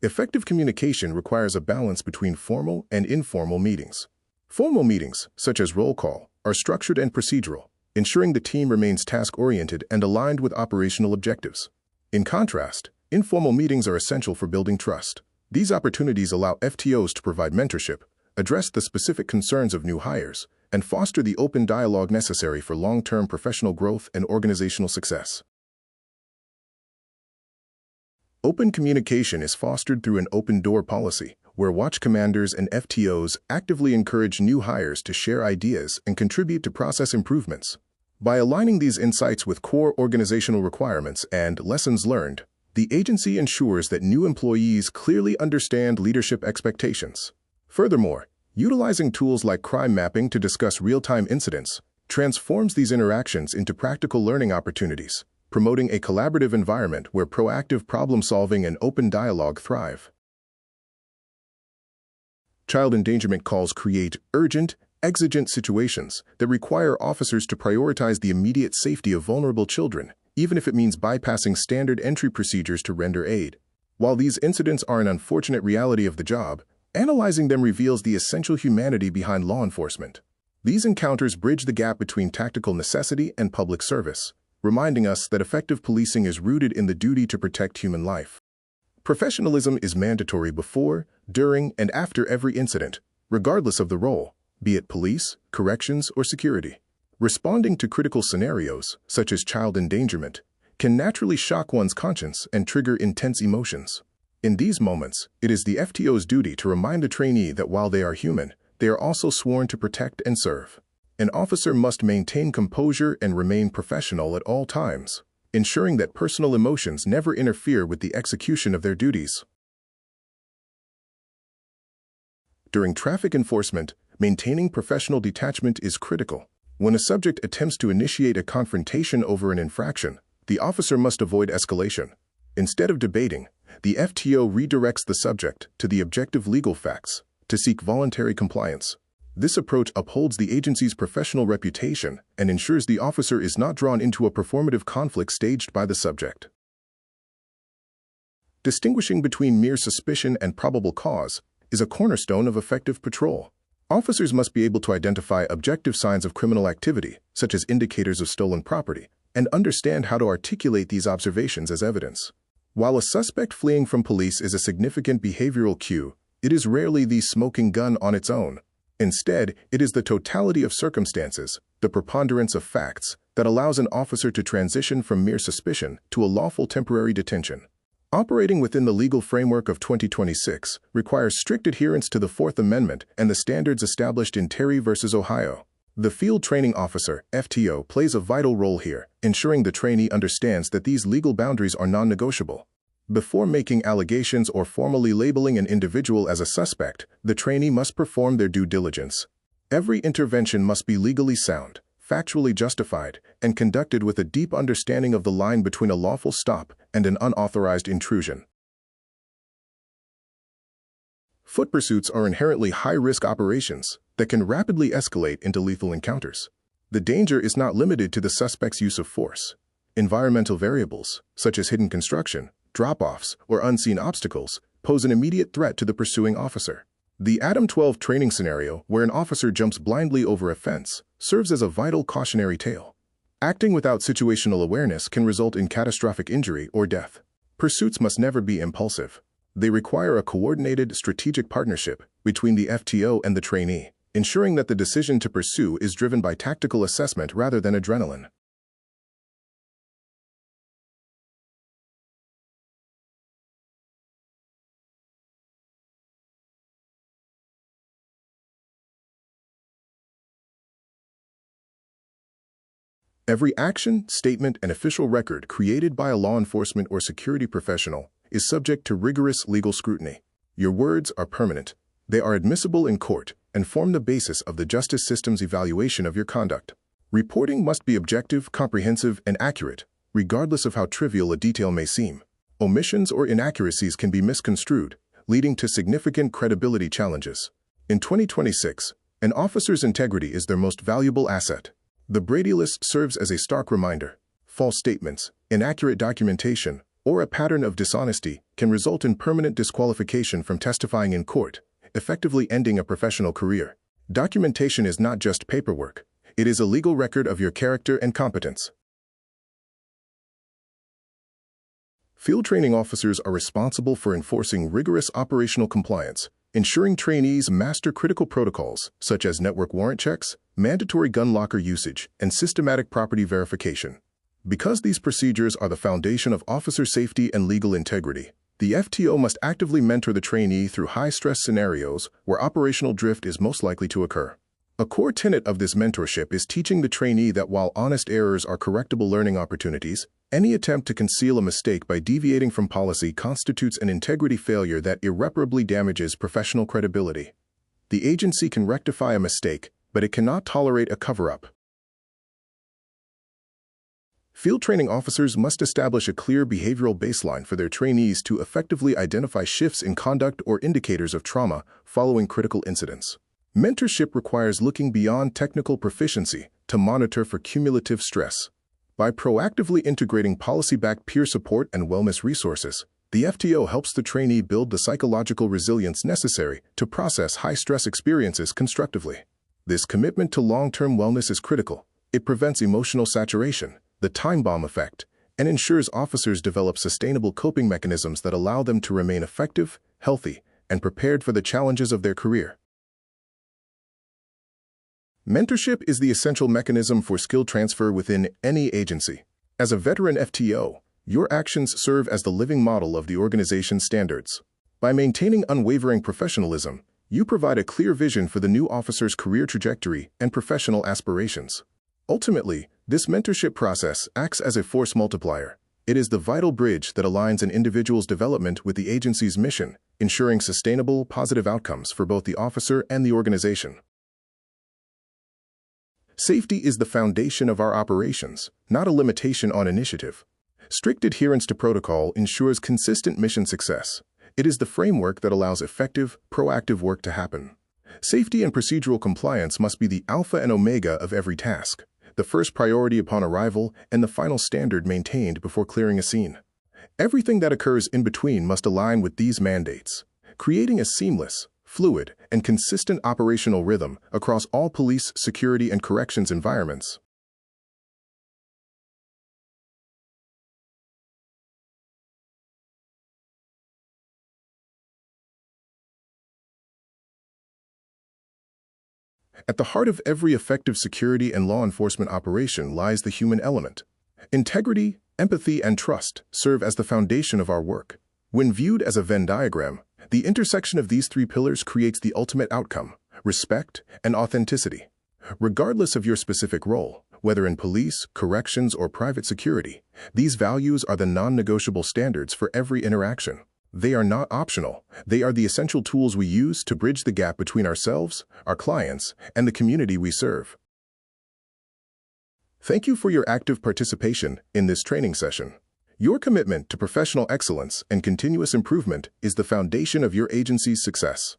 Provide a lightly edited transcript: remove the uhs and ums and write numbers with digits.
Effective communication requires a balance between formal and informal meetings. Formal meetings, such as roll call, are structured and procedural, ensuring the team remains task-oriented and aligned with operational objectives. In contrast, informal meetings are essential for building trust. These opportunities allow FTOs to provide mentorship, address the specific concerns of new hires, and foster the open dialogue necessary for long-term professional growth and organizational success. Open communication is fostered through an open-door policy, where watch commanders and FTOs actively encourage new hires to share ideas and contribute to process improvements. By aligning these insights with core organizational requirements and lessons learned, the agency ensures that new employees clearly understand leadership expectations. Furthermore, utilizing tools like crime mapping to discuss real-time incidents transforms these interactions into practical learning opportunities, promoting a collaborative environment where proactive problem-solving and open dialogue thrive. Child endangerment calls create urgent, exigent situations that require officers to prioritize the immediate safety of vulnerable children, even if it means bypassing standard entry procedures to render aid. While these incidents are an unfortunate reality of the job, analyzing them reveals the essential humanity behind law enforcement. These encounters bridge the gap between tactical necessity and public service, reminding us that effective policing is rooted in the duty to protect human life. Professionalism is mandatory before, during, and after every incident, regardless of the role, be it police, corrections, or security. Responding to critical scenarios, such as child endangerment, can naturally shock one's conscience and trigger intense emotions. In these moments, it is the FTO's duty to remind the trainee that while they are human, they are also sworn to protect and serve. An officer must maintain composure and remain professional at all times, ensuring that personal emotions never interfere with the execution of their duties. During traffic enforcement, maintaining professional detachment is critical. When a subject attempts to initiate a confrontation over an infraction, the officer must avoid escalation. Instead of debating, the FTO redirects the subject to the objective legal facts to seek voluntary compliance. This approach upholds the agency's professional reputation and ensures the officer is not drawn into a performative conflict staged by the subject. Distinguishing between mere suspicion and probable cause is a cornerstone of effective patrol. Officers must be able to identify objective signs of criminal activity, such as indicators of stolen property, and understand how to articulate these observations as evidence. While a suspect fleeing from police is a significant behavioral cue, it is rarely the smoking gun on its own. Instead, it is the totality of circumstances, the preponderance of facts, that allows an officer to transition from mere suspicion to a lawful temporary detention. Operating within the legal framework of 2026 requires strict adherence to the Fourth Amendment and the standards established in Terry v. Ohio. The Field Training Officer, FTO, plays a vital role here, ensuring the trainee understands that these legal boundaries are non-negotiable. Before making allegations or formally labeling an individual as a suspect, the trainee must perform their due diligence. Every intervention must be legally sound, factually justified, and conducted with a deep understanding of the line between a lawful stop and an unauthorized intrusion. Foot pursuits are inherently high-risk operations that can rapidly escalate into lethal encounters. The danger is not limited to the suspect's use of force. Environmental variables, such as hidden construction, drop-offs, or unseen obstacles, pose an immediate threat to the pursuing officer. The Adam 12 training scenario, where an officer jumps blindly over a fence, serves as a vital cautionary tale. Acting without situational awareness can result in catastrophic injury or death. Pursuits must never be impulsive. They require a coordinated, strategic partnership between the FTO and the trainee, ensuring that the decision to pursue is driven by tactical assessment rather than adrenaline. Every action, statement, and official record created by a law enforcement or security professional is subject to rigorous legal scrutiny. Your words are permanent. They are admissible in court and form the basis of the justice system's evaluation of your conduct. Reporting must be objective, comprehensive, and accurate, regardless of how trivial a detail may seem. Omissions or inaccuracies can be misconstrued, leading to significant credibility challenges. In 2026, an officer's integrity is their most valuable asset. The Brady List serves as a stark reminder. False statements, inaccurate documentation, or a pattern of dishonesty can result in permanent disqualification from testifying in court, effectively ending a professional career. Documentation is not just paperwork. It is a legal record of your character and competence. Field training officers are responsible for enforcing rigorous operational compliance, ensuring trainees master critical protocols such as network warrant checks, mandatory gun locker usage, and systematic property verification. Because these procedures are the foundation of officer safety and legal integrity, the FTO must actively mentor the trainee through high-stress scenarios where operational drift is most likely to occur. A core tenet of this mentorship is teaching the trainee that while honest errors are correctable learning opportunities, any attempt to conceal a mistake by deviating from policy constitutes an integrity failure that irreparably damages professional credibility. The agency can rectify a mistake, but it cannot tolerate a cover-up. Field training officers must establish a clear behavioral baseline for their trainees to effectively identify shifts in conduct or indicators of trauma following critical incidents. Mentorship requires looking beyond technical proficiency to monitor for cumulative stress. By proactively integrating policy-backed peer support and wellness resources, the FTO helps the trainee build the psychological resilience necessary to process high-stress experiences constructively. This commitment to long-term wellness is critical. It prevents emotional saturation, the time bomb effect, and ensures officers develop sustainable coping mechanisms that allow them to remain effective, healthy, and prepared for the challenges of their career. Mentorship is the essential mechanism for skill transfer within any agency. As a veteran FTO, your actions serve as the living model of the organization's standards. By maintaining unwavering professionalism, you provide a clear vision for the new officer's career trajectory and professional aspirations. Ultimately, this mentorship process acts as a force multiplier. It is the vital bridge that aligns an individual's development with the agency's mission, ensuring sustainable, positive outcomes for both the officer and the organization. Safety is the foundation of our operations, not a limitation on initiative. Strict adherence to protocol ensures consistent mission success. It is the framework that allows effective, proactive work to happen. Safety and procedural compliance must be the alpha and omega of every task, the first priority upon arrival and the final standard maintained before clearing a scene. Everything that occurs in between must align with these mandates, creating a seamless, fluid, and consistent operational rhythm across all police, security, and corrections environments. At the heart of every effective security and law enforcement operation lies the human element. Integrity, empathy, and trust serve as the foundation of our work. When viewed as a Venn diagram, the intersection of these three pillars creates the ultimate outcome: respect and authenticity. Regardless of your specific role, whether in police, corrections, or private security, these values are the non-negotiable standards for every interaction. They are not optional. They are the essential tools we use to bridge the gap between ourselves, our clients, and the community we serve. Thank you for your active participation in this training session. Your commitment to professional excellence and continuous improvement is the foundation of your agency's success.